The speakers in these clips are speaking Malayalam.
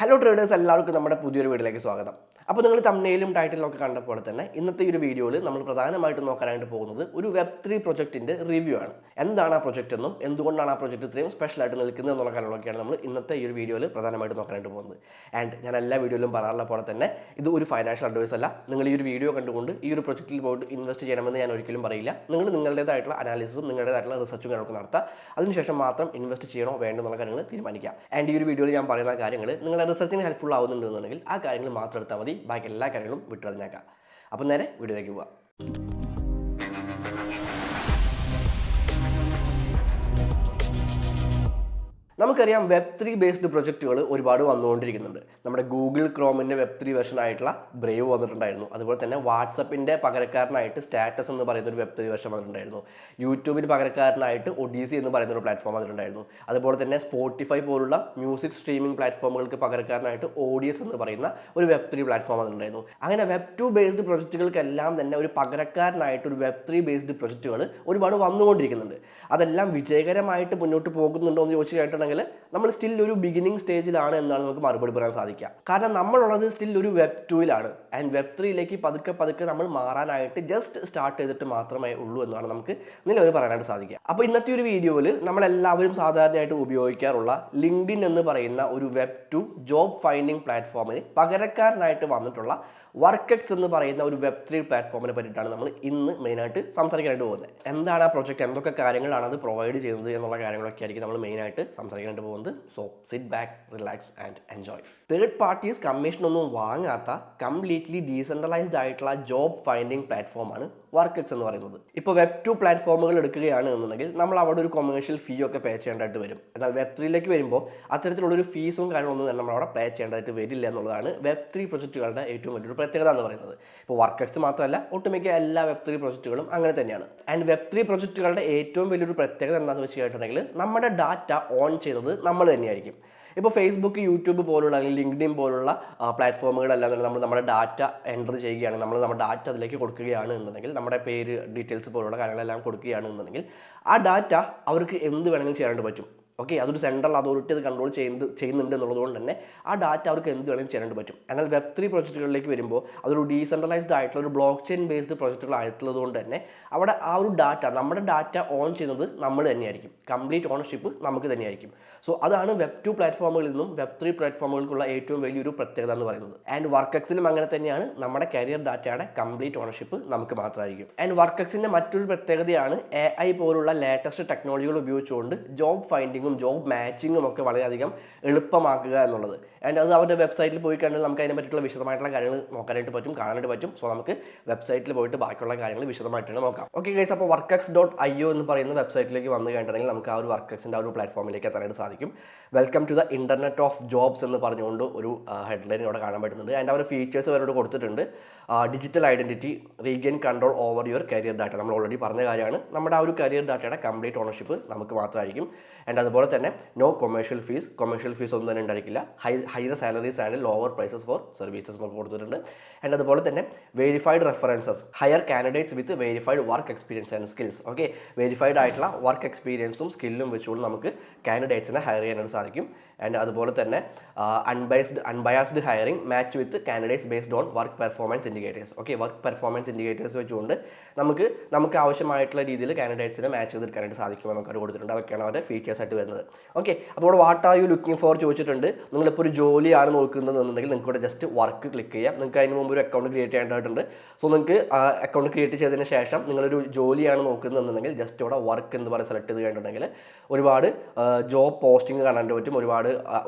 ഹലോ ട്രേഡേഴ്സ്, എല്ലാവർക്കും നമ്മുടെ പുതിയൊരു വീഡിയോയിലേക്ക് സ്വാഗതം. അപ്പോൾ നിങ്ങൾ തംബ്നെയിലും ടൈറ്റിലും ഒക്കെ കണ്ടപ്പോൾ തന്നെ ഇന്നത്തെ ഈ ഒരു വീഡിയോയിൽ നമ്മൾ പ്രധാനമായിട്ടും നോക്കാനായിട്ട് പോകുന്നത് ഒരു വെബ്3 പ്രൊജക്റ്റിൻ്റെ റിവ്യൂ ആണ്. എന്താണ് ആ പ്രൊജക്റ്റ് എന്നും എന്തുകൊണ്ടാണ് ആ പ്രൊജക്റ്റ് ഇത്രയും സ്പെഷ്യലായിട്ട് നിൽക്കുന്നത് എന്നുള്ള കാര്യങ്ങളൊക്കെയാണ് നമ്മൾ ഇന്നത്തെ ഈ ഒരു വീഡിയോയിൽ പ്രധാനമായിട്ട് നോക്കാനായിട്ട് പോകുന്നത്. ആൻഡ് ഞാൻ എല്ലാ വീഡിയോയിലും പറയാറുള്ള പോലെ തന്നെ ഇത് ഒരു ഫൈനാൻഷ്യൽ അഡ്വൈസ് അല്ല. നിങ്ങൾ ഈ ഒരു വീഡിയോ കണ്ടുകൊണ്ട് ഈ ഒരു പ്രൊജക്റ്റിൽ പോയിട്ട് ഇൻവെസ്റ്റ് ചെയ്യണമെന്ന് ഞാൻ ഒരിക്കലും പറയില്ല. നിങ്ങൾ നിങ്ങളുടേതായിട്ടുള്ള അനാലിസിസും നിങ്ങളുടേതായിട്ടുള്ള റിസർച്ചും കാര്യങ്ങളൊക്കെ നടത്തുക. അതിനുശേഷം മാത്രം ഇൻവെസ്റ്റ് ചെയ്യണോ വേണ്ടോ എന്നുള്ള കാര്യങ്ങൾ തീരുമാനിക്കുക. ആൻഡ് ഈ ഒരു വീഡിയോയിൽ ഞാൻ പറയുന്ന കാര്യങ്ങൾ നിങ്ങളുടെ റിസർച്ചിന് ഹെൽപ്ഫുൾ ആവുന്നുണ്ടെന്നുണ്ടെങ്കിൽ ആ കാര്യങ്ങൾ മാത്രം എടുത്താൽ മതി. ബാക്കി എല്ലാ കാര്യങ്ങളും വിട്ടുകളഞ്ഞേക്കാം. അപ്പം നേരെ വീഡിയോയിലേക്ക് പോവാം. നമുക്കറിയാം വെബ്3 ബേസ്ഡ് പ്രൊജക്റ്റുകൾ ഒരുപാട് വന്നുകൊണ്ടിരിക്കുന്നുണ്ട്. നമ്മുടെ ഗൂഗിൾ ക്രോമിൻ്റെ വെബ്3 വെർഷൻ ആയിട്ടുള്ള ബ്രേവ് വന്നിട്ടുണ്ടായിരുന്നു. അതുപോലെ തന്നെ വാട്സപ്പിൻ്റെ പകരക്കാരനായിട്ട് സ്റ്റാറ്റസ് എന്ന് പറയുന്ന ഒരു വെബ്3 വെർഷൻ വന്നിട്ടുണ്ടായിരുന്നു. യൂട്യൂബിന് പകരക്കാരനായിട്ട് ഒഡീസി എന്ന് പറയുന്ന ഒരു പ്ലാറ്റ്ഫോം വന്നിട്ടുണ്ടായിരുന്നു. അതുപോലെ തന്നെ സ്പോട്ടിഫൈ പോലുള്ള മ്യൂസിക് സ്ട്രീമിംഗ് പ്ലാറ്റ്ഫോമുകൾക്ക് പകരക്കാരനായിട്ട് ഓഡിയസ് എന്ന് പറയുന്ന ഒരു വെബ്3 പ്ലാറ്റ്ഫോം വന്നിട്ടുണ്ടായിരുന്നു. അങ്ങനെ വെബ്2 ബേസ്ഡ് പ്രൊജക്റ്റുകൾക്കെല്ലാം തന്നെ ഒരു പകരക്കാരനായിട്ട് ഒരു വെബ്3 ബേസ്ഡ് പ്രൊജക്റ്റുകൾ ഒരുപാട് വന്നുകൊണ്ടിരിക്കുന്നുണ്ട്. അതെല്ലാം വിജയകരമായിട്ട് മുന്നോട്ട് പോകുന്നുണ്ടോ എന്ന് ചോദിച്ചു കേട്ടിട്ടുണ്ടെങ്കിൽ നമ്മൾ സ്റ്റിൽ ഒരു ബിഗിനിങ് സ്റ്റേജിലാണ് എന്നാണ് നമുക്ക് മറുപടി പറയാൻ സാധിക്കുക. കാരണം നമ്മളുള്ളത് സ്റ്റിൽ ഒരു വെബ്2ലാണ്. ആൻഡ് വെബ്3യിലേക്ക് പതുക്കെ നമ്മൾ മാറാനായിട്ട് ജസ്റ്റ് സ്റ്റാർട്ട് ചെയ്തിട്ട് മാത്രമേ ഉള്ളൂ എന്നാണ് നമുക്ക് നിലവിൽ പറയാനായിട്ട് സാധിക്കുക. അപ്പോൾ ഇന്നത്തെ ഒരു വീഡിയോയിൽ നമ്മളെല്ലാവരും സാധാരണയായിട്ട് ഉപയോഗിക്കാറുള്ള ലിങ്ക്ഡിൻ എന്ന് പറയുന്ന ഒരു വെബ്2 ജോബ് ഫൈൻഡിങ് പ്ലാറ്റ്ഫോമിന് പകരക്കാരനായിട്ട് വന്നിട്ടുള്ള വർക്കെക്സ് എന്ന് പറയുന്ന ഒരു വെബ്3 പ്ലാറ്റ്ഫോമിനെ പറ്റിയിട്ടാണ് നമ്മൾ ഇന്ന് മെയിനായിട്ട് സംസാരിക്കാനായിട്ട് പോകുന്നത്. എന്താണ് ആ പ്രൊജക്റ്റ്, എന്തൊക്കെ കാര്യങ്ങളാണ് അത് പ്രൊവൈഡ് ചെയ്യുന്നത് എന്നുള്ള കാര്യങ്ങളൊക്കെ ആയിരിക്കും നമ്മൾ മെയിനായിട്ട് സംസാരിക്കാനായിട്ട് പോകുന്നത്. So sit back, relax and enjoy. Third parties കമ്മീഷനൊന്നും വാങ്ങാത്ത കംപ്ലീറ്റ്ലി ഡീസെൻട്രലൈസ്ഡ് ആയിട്ടുള്ള ജോബ് ഫൈൻഡിങ് പ്ലാറ്റ്ഫോമാണ് വർക്കെക്സ് എന്ന് പറയുന്നത്. ഇപ്പോൾ വെബ്2 പ്ലാറ്റ്ഫോമുകൾ എടുക്കുകയാണ് എന്നുണ്ടെങ്കിൽ നമ്മൾ അവിടെ ഒരു കൊമേഴ്ഷ്യൽ ഫീ ഒക്കെ പേ ചെയ്യേണ്ടതായിട്ട് വരും. എന്നാൽ വെബ്3യിലേക്ക് വരുമ്പോൾ അത്തരത്തിലുള്ളൊരു ഫീസും കാര്യങ്ങളൊന്നും തന്നെ നമ്മളവിടെ പേ ചെയ്യേണ്ടതായിട്ട് വരില്ല എന്നുള്ളതാണ് വെബ്3 പ്രൊജക്റ്റുകളുടെ ഏറ്റവും വലിയൊരു പ്രത്യേകത എന്ന് പറയുന്നത്. ഇപ്പോൾ വർക്കെക്സ് മാത്രമല്ല, ഒട്ടുമിക്ക എല്ലാ വെബ്3 പ്രൊജക്റ്റുകളും അങ്ങനെ തന്നെയാണ്. ആൻഡ് വെബ്3 പ്രൊജക്റ്റുകളുടെ ഏറ്റവും വലിയൊരു പ്രത്യേകത എന്താണെന്ന് വെച്ച് കഴിഞ്ഞിട്ടുണ്ടെങ്കിൽ നമ്മുടെ ഡാറ്റ ഓൺ ചെയ്യുന്നത് നമ്മൾ തന്നെയായിരിക്കും. ഇപ്പോൾ ഫേസ്ബുക്ക്, യൂട്യൂബ് പോലുള്ള അല്ലെങ്കിൽ ലിങ്ക്ഡിൻ പോലുള്ള പ്ലാറ്റ്ഫോമുകളെല്ലാം തന്നെ നമ്മുടെ ഡാറ്റ എൻ്റർ ചെയ്യുകയാണ്, നമ്മുടെ ഡാറ്റ അതിലേക്ക് കൊടുക്കുകയാണ് എന്നുണ്ടെങ്കിൽ, നമ്മുടെ പേര്, ഡീറ്റെയിൽസ് പോലുള്ള കാര്യങ്ങളെല്ലാം കൊടുക്കുകയാണ് എന്നുണ്ടെങ്കിൽ ആ ഡാറ്റ അവർക്ക് എന്ത് വേണമെങ്കിലും ചെയ്യാനായിട്ട് പറ്റും. ഓക്കെ, അതൊരു സെൻട്രൽ അതോറിറ്റി അത് കൺട്രോൾ ചെയ്യുന്നുണ്ട് എന്നുള്ളതുകൊണ്ട് തന്നെ ആ ഡാറ്റ അവർക്ക് എന്ത് വേണമെങ്കിലും ചെയ്യാനായിട്ട് പറ്റും. എന്നാൽ വെബ്3 പ്രൊജക്റ്റുകളിലേക്ക് വരുമ്പോൾ അതൊരു ഡീസെൻട്രലൈസ്ഡ് ആയിട്ടുള്ള ഒരു ബ്ലോക്ക് ചെയിൻ ബേസ്ഡ് പ്രൊജക്റ്റുകളായിട്ടുള്ളത് കൊണ്ട് തന്നെ അവിടെ ആ ഒരു ഡാറ്റ, നമ്മുടെ ഡാറ്റ ഓൺ ചെയ്യുന്നത് നമ്മൾ തന്നെയായിരിക്കും. കംപ്ലീറ്റ് ഓണർഷിപ്പ് നമുക്ക് തന്നെയായിരിക്കും. സോ അതാണ് വെബ്2 പ്ലാറ്റ്ഫോമുകളിൽ നിന്നും വെബ്3 പ്ലാറ്റ്ഫോമുകൾക്കുള്ള ഏറ്റവും വലിയൊരു പ്രത്യേകത എന്ന് പറയുന്നത്. ആൻഡ് വർക്കെക്സിനും അങ്ങനെ തന്നെയാണ്. നമ്മുടെ കരിയർ ഡാറ്റയുടെ കംപ്ലീറ്റ് ഓണർഷിപ്പ് നമുക്ക് മാത്രമായിരിക്കും. ആൻഡ് വർക്കെക്സിൻ്റെ മറ്റൊരു പ്രത്യേകതയാണ് AI പോലുള്ള ലേറ്റസ്റ്റ് ടെക്നോളജികൾ ഉപയോഗിച്ചുകൊണ്ട് ജോബ് ഫൈൻഡിങ്, ജോബ് മാച്ചിങ്ങും ഒക്കെ വളരെയധികം എളുപ്പമാക്കുക എന്നുള്ളത്. ആൻഡ് അത് അവരുടെ വെബ്സൈറ്റിൽ പോയി കഴിഞ്ഞാൽ നമുക്ക് അതിനെ പറ്റിയുള്ള വിശദമായിട്ടുള്ള കാര്യങ്ങൾ നോക്കാനായിട്ട് പറ്റും, കാണാനായിട്ട് പറ്റും. സോ നമുക്ക് വെബ്സൈറ്റിൽ പോയിട്ട് ബാക്കിയുള്ള കാര്യങ്ങൾ വിശദമായിട്ടാണ് നോക്കാം. ഓക്കെ ഗൈസ്, അപ്പോൾ workex.io എന്ന് പറയുന്ന വെബ്സൈറ്റിലേക്ക് വന്നു കഴിഞ്ഞിട്ടുണ്ടെങ്കിൽ നമുക്ക് ആ ഒരു വർക്കെക്സിൻ്റെ ആ ഒരു പ്ലാറ്റ്ഫോമിലേക്ക് എത്താനായിട്ട് സാധിക്കും. Welcome to the internet of jobs എന്ന് പറഞ്ഞുകൊണ്ട് ഒരു ഹെഡ്ലൈൻ ഇവിടെ കാണാൻ പറ്റുന്നുണ്ട്. ആൻഡ് അവർ ഫീച്ചേഴ്സ് അവരോട് കൊടുത്തിട്ടുണ്ട്. Digital identity, regain control over your career data. നമ്മൾ ഓൾറെഡി പറഞ്ഞ കാര്യമാണ്. നമ്മുടെ ആ ഒരു കരിയർ ഡാറ്റയുടെ കംപ്ലീറ്റ് ഓണർഷിപ്പ് നമുക്ക് മാത്രമായിരിക്കും. ആൻഡ് അതുപോലെ തന്നെ നോ കൊമേഴ്ഷ്യൽ ഫീസ് ഒന്നും തന്നെ ഉണ്ടായിരിക്കില്ല. Higher salaries and lower prices for services നമുക്ക് കൊടുത്തിട്ടുണ്ട്. ആൻഡ് അതുപോലെ തന്നെ verified references, higher candidates with verified work experience and skills. Okay, verified ആയിട്ടുള്ള വർക്ക് എക്സ്പീരിയൻസും സ്കില്ലും വെച്ചുകൊണ്ട് നമുക്ക് കാൻഡിഡേറ്റ്സിനെ ഹയർ ചെയ്യാനായിട്ട് സാധിക്കും. ആൻഡ് അതുപോലെ തന്നെ unbiased hiring match with candidates based on work performance indicators. Okay, work performance indicators വെച്ചുകൊണ്ട് നമുക്ക് ആവശ്യമായിട്ടുള്ള രീതിയിൽ കാൻഡിഡേറ്റ്സിനെ മാച്ച് ചെയ്തെടുക്കാനായിട്ട് സാധിക്കുമെന്ന് നമുക്ക് കൊടുത്തിട്ടുണ്ട്. അതൊക്കെയാണ് അവരുടെ ഫീച്ചേഴ്സ് ആയിട്ട് വരുന്നത്. ഓക്കെ, അപ്പോൾ ഇവിടെ what are you looking for ചോദിച്ചിട്ടുണ്ട്. നിങ്ങളിപ്പോൾ ഒരു ജോലിയാണ് നോക്കുന്നതെന്നുണ്ടെങ്കിൽ നിങ്ങൾക്ക് ഇവിടെ ജസ്റ്റ് വർക്ക് ക്ലിക്ക് ചെയ്യാം. നിങ്ങൾക്ക് അതിന് മുമ്പ് ഒരു അക്കൗണ്ട് ക്രിയേറ്റ് ചെയ്യേണ്ടതായിട്ടുണ്ട്. സോ നിങ്ങൾക്ക് അക്കൗണ്ട് ക്രിയേറ്റ് ചെയ്തതിന് ശേഷം നിങ്ങളൊരു ജോലിയാണ് നോക്കുന്നതെന്നുണ്ടെങ്കിൽ ജസ്റ്റ് ഇവിടെ വർക്ക് എന്ന് പറഞ്ഞ് സെലക്ട് ചെയ്ത് കഴിഞ്ഞിട്ടുണ്ടെങ്കിൽ ഒരുപാട് ജോബ് പോസ്റ്റിംഗ് കാണാനായിട്ട് പറ്റും.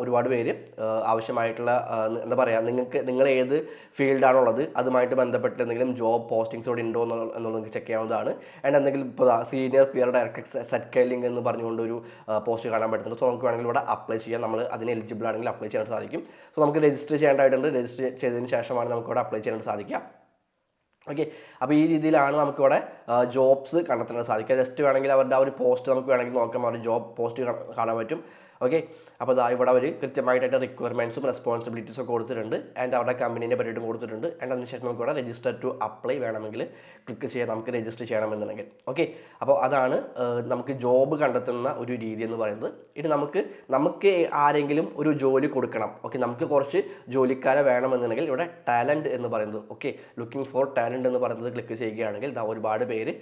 ഒരുപാട് പേര് ആവശ്യമായിട്ടുള്ള എന്താ പറയുക, നിങ്ങൾ ഏത് ഫീൽഡാണുള്ളത് അതുമായിട്ട് ബന്ധപ്പെട്ട് എന്തെങ്കിലും ജോബ് പോസ്റ്റിങ്സ് ഇവിടെ ഉണ്ടോ എന്നുള്ളത് നിങ്ങൾക്ക് ചെക്ക് ചെയ്യാവുന്നതാണ്. ആൻഡ് എന്തെങ്കിലും ഇപ്പോൾ സീനിയർ പിയർ ഡയറക്ടർ സെറ്റ്കൈലിംഗ് എന്ന് പറഞ്ഞുകൊണ്ട് ഒരു പോസ്റ്റ് കാണാൻ പറ്റുന്നുണ്ട്. സോ നമുക്ക് വേണമെങ്കിൽ ഇവിടെ അപ്ലൈ ചെയ്യാം. നമ്മൾ അതിന് എലിജിബിൾ ആണെങ്കിൽ അപ്ലൈ ചെയ്യാൻ സാധിക്കും. സോ നമുക്ക് രജിസ്റ്റർ ചെയ്യേണ്ടതായിട്ടുണ്ട്. രജിസ്റ്റർ ചെയ്തതിന് ശേഷമാണ് നമുക്കിവിടെ അപ്ലൈ ചെയ്യാനായിട്ട് സാധിക്കുക. ഓക്കെ, അപ്പോൾ ഈ രീതിയിലാണ് നമുക്കിവിടെ ജോബ്സ് കണ്ടെത്താൻ സാധിക്കുക. ജസ്റ്റ് വേണമെങ്കിൽ അവരുടെ ആ ഒരു പോസ്റ്റ് നമുക്ക് വേണമെങ്കിൽ നോക്കാം. അവർ ജോബ് പോസ്റ്റ് കാണാൻ പറ്റും. ഓക്കെ, അപ്പോൾ ഇവിടെ അവർ കൃത്യമായിട്ട് റിക്വയർമെൻറ്റ്സും റെസ്പോൺസിബിലിറ്റീസും ഒക്കെ കൊടുത്തിട്ടുണ്ട്. ആൻഡ് അവരുടെ കമ്പനീൻ്റെ പറ്റിയിട്ടും കൊടുത്തിട്ടുണ്ട്. ആൻഡ് അതിനുശേഷം നമുക്ക് ഇവിടെ രജിസ്റ്റർ ടു അപ്ലൈ വേണമെങ്കിൽ ക്ലിക്ക് ചെയ്യാം, നമുക്ക് രജിസ്റ്റർ ചെയ്യണമെന്നുണ്ടെങ്കിൽ. ഓക്കെ, അപ്പോൾ അതാണ് നമുക്ക് ജോബ് കണ്ടെത്തുന്ന ഒരു രീതി എന്ന് പറയുന്നത്. ഇനി നമുക്ക് ആരെങ്കിലും ഒരു ജോലി കൊടുക്കണം, ഓക്കെ, നമുക്ക് കുറച്ച് ജോലിക്കാരെ വേണമെന്നുണ്ടെങ്കിൽ ഇവിടെ ടാലൻറ്റ് എന്ന് പറയുന്നത്, ഓക്കെ, ലുക്കിംഗ് ഫോർ ടാലൻറ്റ് എന്ന് പറയുന്നത് ക്ലിക്ക് ചെയ്യുകയാണെങ്കിൽ ഒരുപാട് പേര്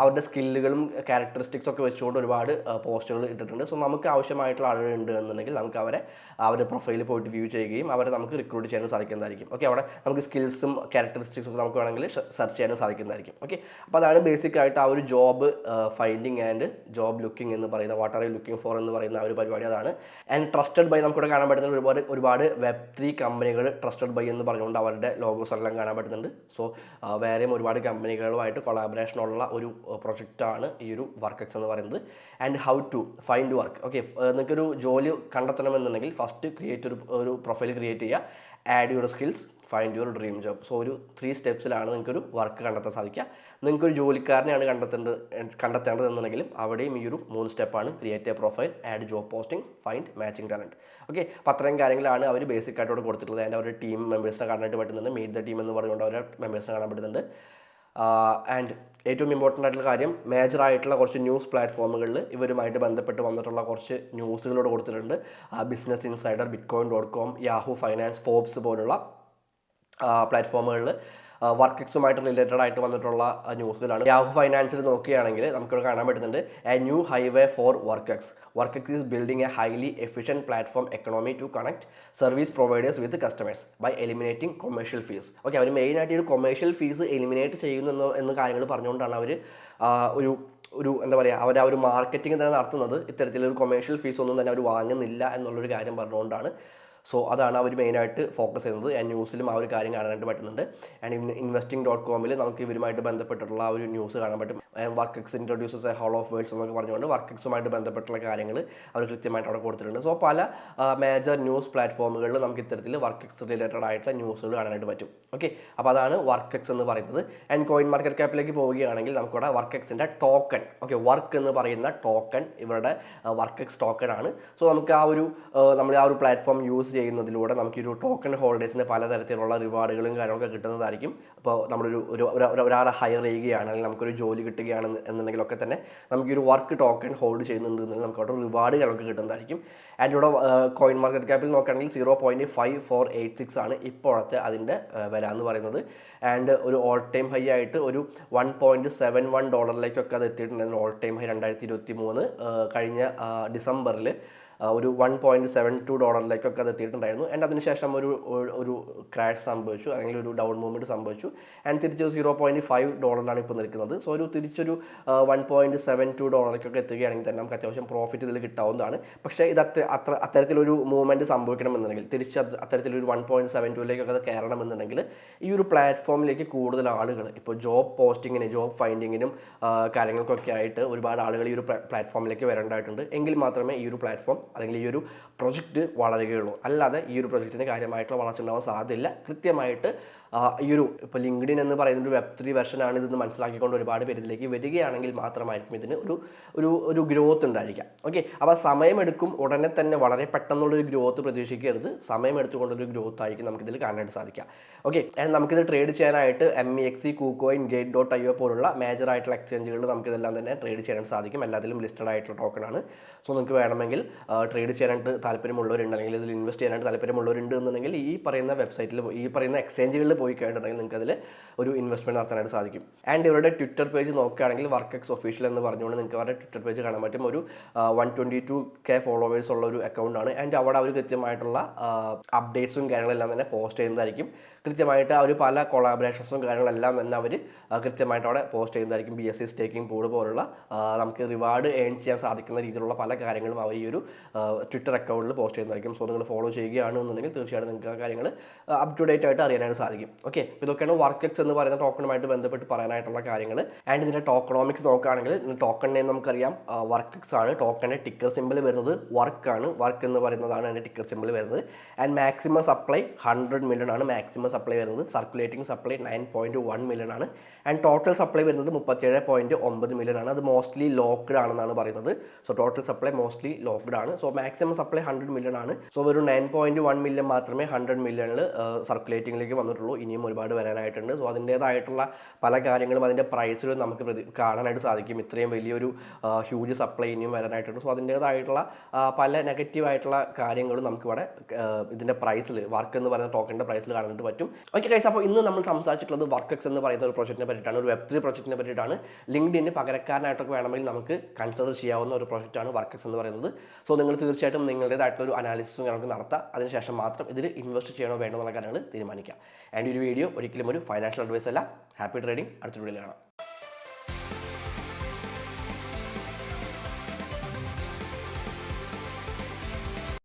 അവരുടെ സ്കില്ലുകളും ക്യാരക്ടറിസ്റ്റിക്സ് ഒക്കെ വെച്ചുകൊണ്ട് ഒരുപാട് പോസ്റ്റുകൾ ഇട്ടിട്ടുണ്ട്. സോ നമുക്ക് ആവശ്യമായിട്ടുള്ള ആളുകളുണ്ട് എന്നുണ്ടെങ്കിൽ നമുക്ക് അവരുടെ പ്രൊഫൈലിൽ പോയിട്ട് വ്യൂ ചെയ്യുകയും അവരെ നമുക്ക് റിക്രൂട്ട് ചെയ്യാനും സാധിക്കുന്നതായിരിക്കും. ഓക്കെ, അവിടെ നമുക്ക് സ്കിൽസും ക്യാരക്ടറിസ്റ്റിക്സും ഒക്കെ നമുക്ക് വേണമെങ്കിൽ സെർച്ച് ചെയ്യാനും സാധിക്കുന്നതായിരിക്കും. ഓക്കെ, അപ്പോൾ അതാണ് ബേസിക് ആയിട്ട് ആ ഒരു job finding and job looking എന്ന് പറയുന്ന what are you looking for എന്ന് പറയുന്ന ആ ഒരു പരിപാടി അതാണ്. ആൻഡ് ട്രസ്റ്റഡ് ബൈ നമുക്കിവിടെ കാണാൻ പറ്റുന്ന ഒരുപാട് Web3 കമ്പനികൾ ട്രസ്റ്റഡ് ബൈ എന്ന് പറഞ്ഞുകൊണ്ട് അവരുടെ ലോഗോസ് എല്ലാം കാണാൻ പറ്റുന്നുണ്ട്. സോ വേറെയും ഒരുപാട് കമ്പനികളുമായിട്ട് കൊളാബറേഷനുള്ള ഒരു പ്രൊജക്റ്റാണ് ഈ ഒരു വർക്കെക്സ് എന്ന് പറയുന്നത്. And how to find work. Okay, നിങ്ങൾക്കൊരു ജോലി കണ്ടെത്തണമെന്നുണ്ടെങ്കിൽ ഫസ്റ്റ് ഒരു പ്രൊഫൈൽ ക്രിയേറ്റ് ചെയ്യുക, add your skills, find your dream job. So ഒരു 3 സ്റ്റെപ്സിലാണ് നിങ്ങൾക്കൊരു വർക്ക് കണ്ടെത്താൻ സാധിക്കുക. നിങ്ങൾക്കൊരു ജോലിക്കാരനെയാണ് കണ്ടെത്തേണ്ടതെന്നുണ്ടെങ്കിലും അവിടെയും ഈ ഒരു 3 സ്റ്റെപ്പാണ്: create a profile, add job postings, find matching talent. Okay, അപ്പോൾ അത്രയും കാര്യങ്ങളാണ് അവർ ബേസിക് ആയിട്ടോട് കൊടുത്തിട്ടുള്ളത്. അതിൻ്റെ അവരുടെ ടീം മെമ്പേഴ്സിനെ കാണാനായിട്ട് പറ്റുന്നുണ്ട്. മീറ്റ് ദ ടീം എന്ന് പറഞ്ഞുകൊണ്ട് അവരുടെ മെമ്പേഴ്സിനെ കാണാൻ പറ്റുന്നുണ്ട്. ആൻഡ് ഏറ്റവും ഇമ്പോർട്ടൻ്റ് ആയിട്ടുള്ള കാര്യം, മേജറായിട്ടുള്ള കുറച്ച് ന്യൂസ് പ്ലാറ്റ്ഫോമുകളിൽ ഇവരുമായിട്ട് ബന്ധപ്പെട്ട് വന്നിട്ടുള്ള കുറച്ച് ന്യൂസുകളോട് കൊടുത്തിട്ടുണ്ട്. Business insider, bitcoin.com, Yahoo finance, Forbes പോലുള്ള പ്ലാറ്റ്ഫോമുകളിൽ വർക്കെക്സുമായിട്ട് റിലേറ്റഡ് ആയിട്ട് വന്നിട്ടുള്ള ന്യൂസുകളാണ്. യാഹൂ ഫൈനാൻസിൽ നോക്കുകയാണെങ്കിൽ നമുക്കിവിടെ കാണാൻ പറ്റുന്നുണ്ട്, a new highway for Workex. Workex is building a highly efficient platform economy to connect service providers with customers by eliminating commercial fees. Okay, അവർ മെയിനായിട്ട് ഈ ഒരു കൊമേഴ്ഷ്യൽ ഫീസ് എലിമിനേറ്റ് ചെയ്യുന്നു എന്ന കാര്യങ്ങൾ പറഞ്ഞുകൊണ്ടാണ് അവർ എന്താ പറയുക, അവർ ആ ഒരു മാർക്കറ്റിംഗ് തന്നെ നടത്തുന്നത്. ഇത്തരത്തിലൊരു കൊമേഴ്ഷ്യൽ ഫീസ് ഒന്നും തന്നെ അവർ വാങ്ങുന്നില്ല എന്നുള്ളൊരു കാര്യം പറഞ്ഞുകൊണ്ടാണ്. സോ അതാണ് അവർ മെയിനായിട്ട് ഫോക്കസ് ചെയ്യുന്നത്. ന്യൂസിലും ആ ഒരു കാര്യം കാണാനായിട്ട് പറ്റുന്നുണ്ട്. ആൻഡ് investing.com നമുക്ക് ഇവരുമായിട്ട് ബന്ധപ്പെട്ടിട്ടുള്ള ആ ഒരു ന്യൂസ് കാണാൻ പറ്റും. Workex introduces a whole of worlds എന്നൊക്കെ പറഞ്ഞുകൊണ്ട് വർക്കെക്സുമായിട്ട് ബന്ധപ്പെട്ടുള്ള കാര്യങ്ങൾ അവർ കൃത്യമായിട്ട് അവിടെ കൊടുത്തിട്ടുണ്ട്. സോ പല മേജർ ന്യൂസ് പ്ലാറ്റ്ഫോമുകളിൽ നമുക്ക് ഇത്തരത്തിൽ വർക്കെക്സ് റിലേറ്റഡ് ആയിട്ടുള്ള ന്യൂസുകൾ കാണാനായിട്ട് പറ്റും. ഓക്കെ, അപ്പോൾ അതാണ് വർക്കെക്സ് എന്ന് പറയുന്നത്. ആൻഡ് കോയിൻ മാർക്കറ്റ് ക്യാപ്പിലേക്ക് പോവുകയാണെങ്കിൽ നമുക്കിവിടെ വർക്കെക്സിൻ്റെ ടോക്കൺ, ഓക്കെ, വർക്ക് എന്ന് പറയുന്ന ടോക്കൺ ഇവരുടെ വർക്കെക്സ് ടോക്കൺ ആണ്. സോ നമുക്ക് നമ്മൾ ആ ഒരു പ്ലാറ്റ്ഫോം യൂസ് ചെയ്യുന്നതിലൂടെ നമുക്ക് ഒരു ടോക്കൺ ഹോൾഡേഴ്സിന് പലതരത്തിലുള്ള റിവാർഡുകളും കാര്യങ്ങളൊക്കെ കിട്ടുന്നതായിരിക്കും. ഇപ്പോൾ ഒരാളെ ഹയർ ചെയ്യുകയാണ്, അല്ലെങ്കിൽ നമുക്കൊരു ജോലി കിട്ടുകയാണ് എന്നുണ്ടെങ്കിലൊക്കെ തന്നെ നമുക്ക് ഒരു വർക്ക് ടോക്കൺ ഹോൾഡ് ചെയ്യുന്നുണ്ടെങ്കിൽ നമുക്ക് അവിടെ റിവാർഡ് നമുക്ക് കിട്ടുന്നതായിരിക്കും. ആൻഡ് ഇവിടെ കോയിൻ മാർക്കറ്റ് ക്യാപ്പിൽ നോക്കുകയാണെങ്കിൽ 0.5486 ആണ് ഇപ്പോഴത്തെ അതിൻ്റെ വില എന്ന് പറയുന്നത്. ആൻഡ് ഒരു ഓൾ ടൈം ഹൈ ആയിട്ട് ഒരു $1.71 അത് എത്തിയിട്ടുണ്ടായിരുന്നു. ഓൾ ടൈം ഹൈ 2023 കഴിഞ്ഞ ഡിസംബറിൽ ഒരു $1.72 അത് എത്തിയിട്ടുണ്ടായിരുന്നു. ആൻഡ് അതിനുശേഷം ഒരു ക്രാഷ് സംഭവിച്ചു, അല്ലെങ്കിൽ ഒരു ഡൗൺ മൂവ്മെൻറ്റ് സംഭവിച്ചു. ആൻഡ് തിരിച്ച് $0.5 ഇപ്പോൾ നിൽക്കുന്നത്. സോ തിരിച്ചൊരു $1.72 എത്തുകയാണെങ്കിൽ തന്നെ നമുക്ക് അത്യാവശ്യം പ്രോഫിറ്റ് ഇതിൽ കിട്ടാവുന്നതാണ്. പക്ഷേ ഇത് അത്തരത്തിലൊരു മൂവ്മെൻറ്റ് സംഭവിക്കണമെന്നുണ്ടെങ്കിൽ, തിരിച്ച് അത്തരത്തിലൊരു 1.72 അത് കയറണമെന്നുണ്ടെങ്കിൽ ഈ ഒരു പ്ലാറ്റ്ഫോമിലേക്ക് കൂടുതൽ ആളുകൾ, ഇപ്പോൾ ജോബ് പോസ്റ്റിങ്ങിനും ജോബ് ഫൈൻഡിങ്ങിനും കാര്യങ്ങൾക്കൊക്കെ ആയിട്ട് ഒരുപാട് ആളുകൾ ഈ ഒരു പ്ലാറ്റ്ഫോമിലേക്ക് വരേണ്ടതായിട്ടുണ്ട്. എങ്കിൽ മാത്രമേ ഈ ഒരു പ്ലാറ്റ്ഫോം അല്ലെങ്കിൽ ഈ ഒരു പ്രൊജക്റ്റ് വളരുകയുള്ളൂ. അല്ലാതെ ഈ ഒരു പ്രൊജക്റ്റിന് കാര്യമായിട്ടുള്ള വളർച്ച ഉണ്ടാവാൻ സാധ്യതയില്ല. കൃത്യമായിട്ട് ഇപ്പോൾ ലിങ്ക്ഡിൻ എന്ന് പറയുന്ന ഒരു Web3 വെർഷനാണ് ഇതെന്ന് മനസ്സിലാക്കിക്കൊണ്ട് ഒരുപാട് പേര് ഇതിലേക്ക് വരികയാണെങ്കിൽ മാത്രമായിരിക്കും ഇതിന് ഒരു ഗ്രോത്ത് ഉണ്ടായിരിക്കാം. ഓക്കെ, അപ്പോൾ സമയമെടുക്കും. ഉടനെ തന്നെ വളരെ പെട്ടെന്നുള്ളൊരു ഗ്രോത്ത് പ്രതീക്ഷിക്കരുത്. സമയമെടുത്തുകൊണ്ടൊരു ഗ്രോത്ത് ആയിരിക്കും നമുക്കിതിൽ കാണാനായിട്ട് സാധിക്കാം. ഓക്കെ, ആൻഡ് നമുക്കിത് ട്രേഡ് ചെയ്യാനായിട്ട് MEXC, KuCoin, Gate.io പോലുള്ള മേജർ ആയിട്ടുള്ള എക്സ്ചേഞ്ചുകളിൽ നമുക്കിതെല്ലാം തന്നെ ട്രേഡ് ചെയ്യാൻ സാധിക്കും. എല്ലാത്തിലും ലിസ്റ്റഡ് ആയിട്ടുള്ള ടോക്കണാണ്. സോ നിങ്ങൾക്ക് വേണമെങ്കിൽ ട്രേഡ് ചെയ്യാനായിട്ട് താല്പര്യമുള്ളവരുണ്ട്, അല്ലെങ്കിൽ ഇതിൽ ഇൻവെസ്റ്റ് ചെയ്യാനായിട്ട് താല്പര്യമുള്ളവരുണ്ട് എന്നുണ്ടെങ്കിൽ ഈ പറയുന്ന വെബ്സൈറ്റിൽ, ഈ പറയുന്ന എക്സ്ചേഞ്ചുകളിൽ പോയി കഴിഞ്ഞിട്ടുണ്ടെങ്കിൽ നിങ്ങൾക്ക് അതിൽ ഒരു ഇൻവെസ്റ്റ്മെൻറ്റ് നടത്താനായിട്ട് സാധിക്കും. ആൻഡ് ഇവരുടെ ട്വിറ്റർ പേജ് നോക്കുകയാണെങ്കിൽ വർക്കെക്സ് ഒഫീഷ്യൽ എന്ന് പറഞ്ഞുകൊണ്ട് നിങ്ങൾക്ക് അവരുടെ ട്വിറ്റർ പേജ് കാണാൻ പറ്റും. ഒരു 122K ഫോളോവേഴ്സ് ഉള്ള ഒരു അക്കൗണ്ടാണ്. ആൻഡ് അവിടെ അവർ കൃത്യമായിട്ടുള്ള അപ്ഡേറ്റ്സും കാര്യങ്ങളെല്ലാം തന്നെ പോസ്റ്റ് ചെയ്യുന്നതായിരിക്കും. കൃത്യമായിട്ട് അവർ പല കൊളാബറേഷൻസും കാര്യങ്ങളെല്ലാം തന്നെ അവർ കൃത്യമായിട്ട് അവിടെ പോസ്റ്റ് ചെയ്യുന്നതായിരിക്കും. BSC സ്റ്റേക്കിംഗ് പൂൾ പോലുള്ള നമുക്ക് റിവാർഡ് ഏൺ ചെയ്യാൻ സാധിക്കുന്ന രീതിയിലുള്ള പല കാര്യങ്ങളും അവർ ഈ ഒരു ട്വിറ്റർ അക്കൗണ്ടിൽ പോസ്റ്റ് ചെയ്യുന്നതായിരിക്കും. സോ നിങ്ങൾ ഫോളോ ചെയ്യുകയാണെന്നുണ്ടെങ്കിൽ തീർച്ചയായിട്ടും നിങ്ങൾക്ക് ആ കാര്യങ്ങൾ അപ് ടു ഡേറ്റ് ആയിട്ട് അറിയാനായിട്ട് സാധിക്കും. ഓക്കെ, ഇതൊക്കെയാണ് വർക്കെക്സ് എന്ന് പറയുന്ന ടോക്കണുമായിട്ട് ബന്ധപ്പെട്ട് പറയാനായിട്ടുള്ള കാര്യങ്ങൾ. ആൻഡ് ഇതിൻ്റെ ടോക്കണോമിക്സ് നോക്കുകയാണെങ്കിൽ ടോക്കൺ നെയിം നമുക്കറിയാം വർക്കെക്സ് ആണ്. ടോക്കണിൻ്റെ ടിക്കർ സിമ്പിൾ വരുന്നത് വർക്കാണ്. വർക്ക് എന്ന് പറയുന്നതാണ് അതിൻ്റെ ടിക്കർ സിമ്പിൾ വരുന്നത്. ആൻഡ് മാക്സിമം സപ്ലൈ 100 മില്യൺ ആണ് മാക്സിമം സപ്ലൈ വരുന്നത്. സർക്കുലേറ്റിംഗ് സപ്ലൈ 9.1 മില്യൺ ആണ്. ആൻഡ് ടോട്ടൽ സപ്ലൈ വരുന്നത് 37.9 മില്യൺ ആണ്. അത് മോസ്റ്റ്ലി ലോക്ക്ഡ് ആണെന്നാണ് പറയുന്നത്. So total supply mostly locked ആണ്. സോ മാക്സിമം സപ്ലൈ 100 മില്യൺ ആണ്. സോ ഒരു 9.1 മില്യൺ മാത്രമേ 100 മില്യണിൽ സർക്കുലേറ്റിംഗിലേക്ക് വന്നിട്ടുള്ളൂ. ഇനിയും ഒരുപാട് വരാനായിട്ടുണ്ട്. സോ അതിൻ്റേതായിട്ടുള്ള പല കാര്യങ്ങളും അതിൻ്റെ പ്രൈസിലും നമുക്ക് കാണാനായിട്ട് സാധിക്കും. ഇത്രയും വലിയൊരു ഹ്യൂജ് സപ്ലൈ ഇനിയും വരാനായിട്ടുണ്ട്. സോ അതിൻ്റേതായിട്ടുള്ള പല നെഗറ്റീവായിട്ടുള്ള കാര്യങ്ങളും നമുക്കിവിടെ ഇതിൻ്റെ പ്രൈസിൽ വർക്ക് എന്ന് പറയുന്ന ടോക്കണിൻ്റെ പ്രൈസിൽ കാണാനായിട്ട് പറ്റും. ഓക്കെ ഗൈസ്, അപ്പോൾ ഇന്ന് നമ്മൾ സംസാരിച്ചിട്ടുള്ളത് വർക്കെക്സ് എന്ന് പറയുന്ന ഒരു പ്രൊജക്റ്റിനെ പറ്റിയിട്ടാണ്, ഒരു വെബ്3 പ്രൊജക്റ്റിനെ പറ്റിയിട്ടാണ്. ലിങ്ക്ഡിന് പകരക്കാരനായിട്ടൊക്കെ വേണമെങ്കിൽ നമുക്ക് കൺസിഡർ ചെയ്യാവുന്ന ഒരു പ്രൊജക്റ്റാണ് വർക്കെക്സ് എന്ന് പറയുന്നത്. സോ നിങ്ങൾ തീർച്ചയായിട്ടും നിങ്ങളുടേതായിട്ടുള്ള ഒരു അനാലിസിസും നമുക്ക് നടത്താം. അതിനുശേഷം മാത്രം ഇതിൽ ഇൻവെസ്റ്റ് ചെയ്യണോ വേണ്ടോ എന്നുള്ള കാര്യങ്ങൾ തീരുമാനിക്കാം. ആൻഡ് ഒരു വീഡിയോ ഒരിക്കലും ഒരു ഫൈനാൻഷ്യൽ അഡ്വൈസ് അല്ല. Happy trading. അടുത്ത വീഡിയോയിൽ കാണാം.